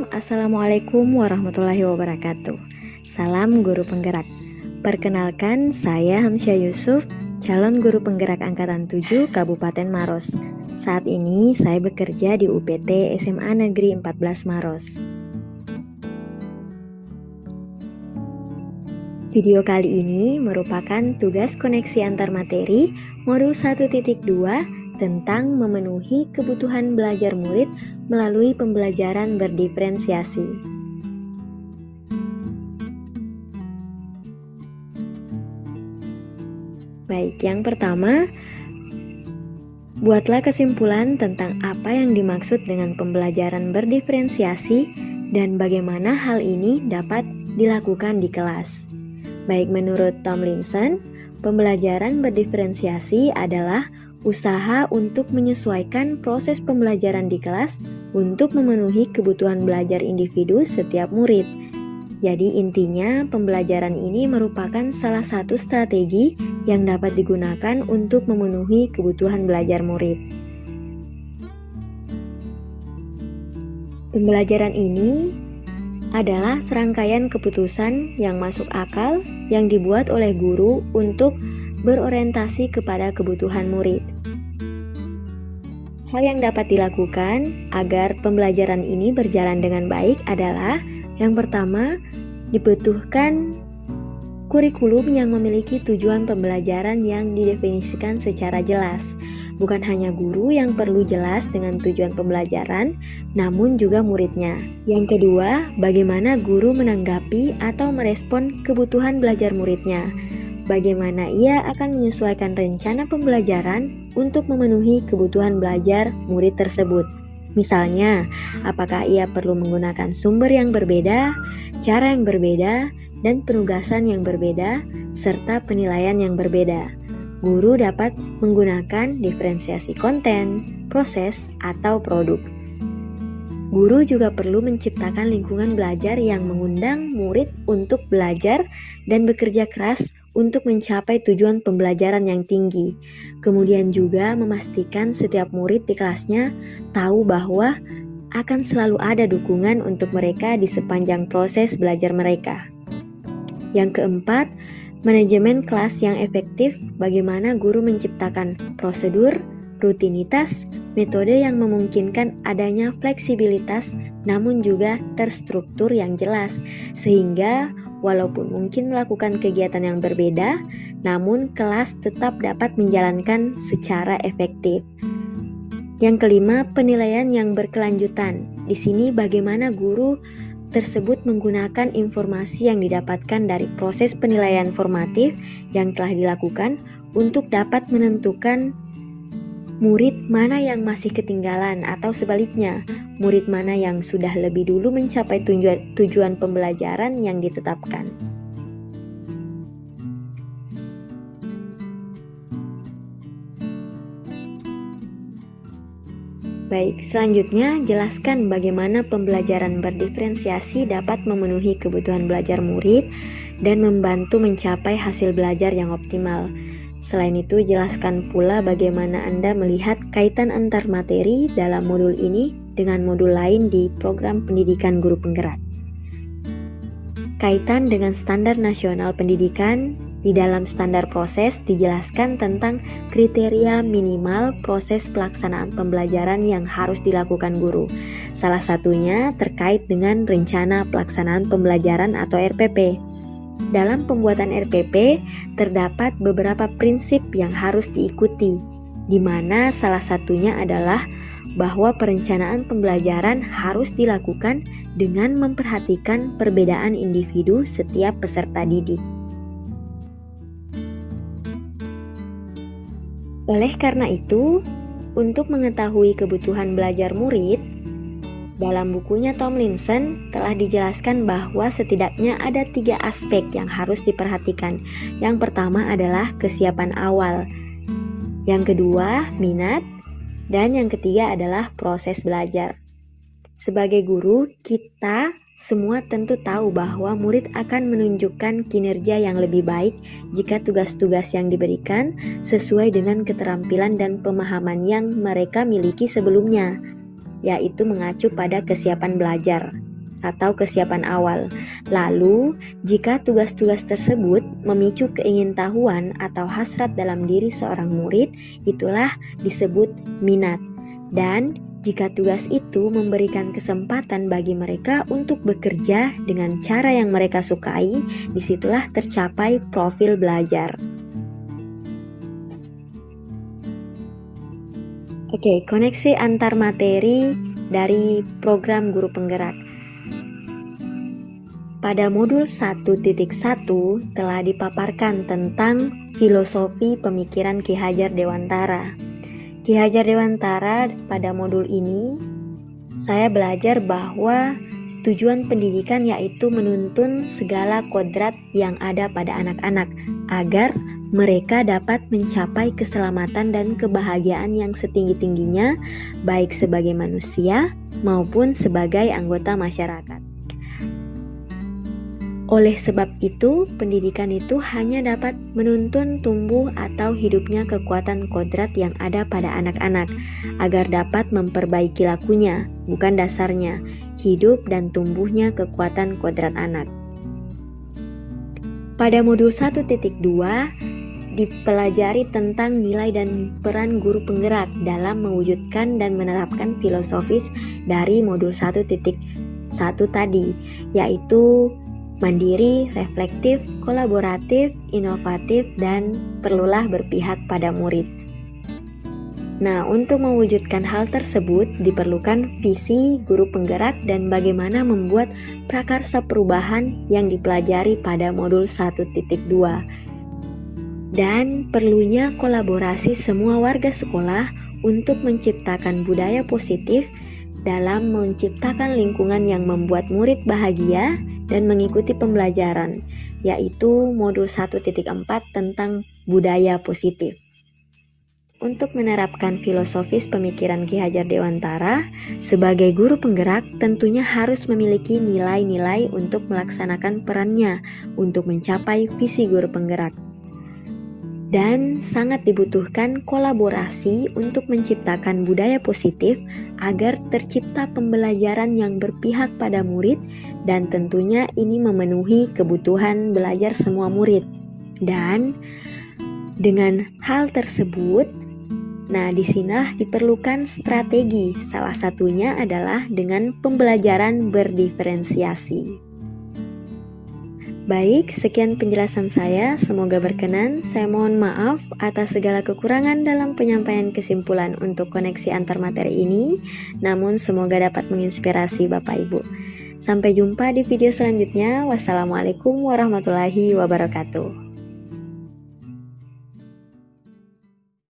Assalamualaikum warahmatullahi wabarakatuh. Salam guru penggerak. Perkenalkan, saya Hamsyah Yusuf, calon guru penggerak angkatan 7 Kabupaten Maros. Saat ini saya bekerja di UPT SMA Negeri 14 Maros. Video kali ini merupakan tugas koneksi antar materi modul 1.2 tentang memenuhi kebutuhan belajar murid melalui pembelajaran berdiferensiasi. Baik, yang pertama, buatlah kesimpulan tentang apa yang dimaksud dengan pembelajaran berdiferensiasi dan bagaimana hal ini dapat dilakukan di kelas. Baik, menurut Tomlinson, pembelajaran berdiferensiasi adalah usaha untuk menyesuaikan proses pembelajaran di kelas untuk memenuhi kebutuhan belajar individu setiap murid. Jadi intinya pembelajaran ini merupakan salah satu strategi yang dapat digunakan untuk memenuhi kebutuhan belajar murid. Pembelajaran ini adalah serangkaian keputusan yang masuk akal yang dibuat oleh guru untuk berorientasi kepada kebutuhan murid. Hal yang dapat dilakukan agar pembelajaran ini berjalan dengan baik adalah yang pertama, dibutuhkan kurikulum yang memiliki tujuan pembelajaran yang didefinisikan secara jelas. Bukan hanya guru yang perlu jelas dengan tujuan pembelajaran, namun juga muridnya. Yang kedua, bagaimana guru menanggapi atau merespon kebutuhan belajar muridnya. Bagaimana ia akan menyesuaikan rencana pembelajaran untuk memenuhi kebutuhan belajar murid tersebut. Misalnya, apakah ia perlu menggunakan sumber yang berbeda, cara yang berbeda, dan penugasan yang berbeda, serta penilaian yang berbeda. Guru dapat menggunakan diferensiasi konten, proses, atau produk. Guru juga perlu menciptakan lingkungan belajar yang mengundang murid untuk belajar dan bekerja keras untuk mencapai tujuan pembelajaran yang tinggi. Kemudian juga memastikan setiap murid di kelasnya tahu bahwa akan selalu ada dukungan untuk mereka di sepanjang proses belajar mereka. Yang keempat, manajemen kelas yang efektif. Bagaimana guru menciptakan prosedur, rutinitas, metode yang memungkinkan adanya fleksibilitas namun juga terstruktur yang jelas, sehingga walaupun mungkin melakukan kegiatan yang berbeda, namun kelas tetap dapat menjalankan secara efektif. Yang kelima, penilaian yang berkelanjutan. Di sini bagaimana guru tersebut menggunakan informasi yang didapatkan dari proses penilaian formatif yang telah dilakukan untuk dapat menentukan murid mana yang masih ketinggalan atau sebaliknya, murid mana yang sudah lebih dulu mencapai tujuan pembelajaran yang ditetapkan. Baik, selanjutnya jelaskan bagaimana pembelajaran berdiferensiasi dapat memenuhi kebutuhan belajar murid dan membantu mencapai hasil belajar yang optimal. Selain itu, jelaskan pula bagaimana Anda melihat kaitan antar materi dalam modul ini dengan modul lain di program pendidikan guru penggerak. Kaitan dengan standar nasional pendidikan. Di dalam standar proses dijelaskan tentang kriteria minimal proses pelaksanaan pembelajaran yang harus dilakukan guru. Salah satunya terkait dengan rencana pelaksanaan pembelajaran atau RPP. Dalam pembuatan RPP terdapat beberapa prinsip yang harus diikuti, di mana salah satunya adalah bahwa perencanaan pembelajaran harus dilakukan dengan memperhatikan perbedaan individu setiap peserta didik. Oleh karena itu, untuk mengetahui kebutuhan belajar murid, dalam bukunya Tomlinson telah dijelaskan bahwa setidaknya ada 3 aspek yang harus diperhatikan. Yang pertama adalah kesiapan awal, yang kedua minat, dan yang ketiga adalah proses belajar. Sebagai guru, kita semua tentu tahu bahwa murid akan menunjukkan kinerja yang lebih baik jika tugas-tugas yang diberikan sesuai dengan keterampilan dan pemahaman yang mereka miliki sebelumnya, yaitu mengacu pada kesiapan belajar. atau kesiapan awal. Lalu, jika tugas-tugas tersebut memicu keingintahuan atau hasrat dalam diri seorang murid, itulah disebut minat. Dan jika tugas itu memberikan kesempatan bagi mereka untuk bekerja dengan cara yang mereka sukai, disitulah tercapai profil belajar. Oke, koneksi antar materi dari program guru penggerak. Pada modul 1.1 telah dipaparkan tentang filosofi pemikiran Ki Hajar Dewantara. Ki Hajar Dewantara pada modul ini saya belajar bahwa tujuan pendidikan yaitu menuntun segala kodrat yang ada pada anak-anak agar mereka dapat mencapai keselamatan dan kebahagiaan yang setinggi-tingginya baik sebagai manusia maupun sebagai anggota masyarakat. Oleh sebab itu, pendidikan itu hanya dapat menuntun tumbuh atau hidupnya kekuatan kodrat yang ada pada anak-anak, agar dapat memperbaiki lakunya, bukan dasarnya, hidup dan tumbuhnya kekuatan kodrat anak. Pada modul 1.2, dipelajari tentang nilai dan peran guru penggerak dalam mewujudkan dan menerapkan filosofis dari modul 1.1 tadi, yaitu mandiri, reflektif, kolaboratif, inovatif, dan perlulah berpihak pada murid. Nah, untuk mewujudkan hal tersebut diperlukan visi guru penggerak dan bagaimana membuat prakarsa perubahan yang dipelajari pada modul 1.2. Dan perlunya kolaborasi semua warga sekolah untuk menciptakan budaya positif dalam menciptakan lingkungan yang membuat murid bahagia dan mengikuti pembelajaran, yaitu modul 1.4 tentang budaya positif. Untuk menerapkan filosofis pemikiran Ki Hajar Dewantara, sebagai guru penggerak tentunya harus memiliki nilai-nilai untuk melaksanakan perannya untuk mencapai visi guru penggerak. Dan sangat dibutuhkan kolaborasi untuk menciptakan budaya positif agar tercipta pembelajaran yang berpihak pada murid dan tentunya ini memenuhi kebutuhan belajar semua murid. Dan dengan hal tersebut, di sinilah diperlukan strategi. Salah satunya adalah dengan pembelajaran berdiferensiasi. Baik, sekian penjelasan saya, semoga berkenan. Saya mohon maaf atas segala kekurangan dalam penyampaian kesimpulan untuk koneksi antar materi ini, namun semoga dapat menginspirasi Bapak Ibu. Sampai jumpa di video selanjutnya. Wassalamualaikum warahmatullahi wabarakatuh.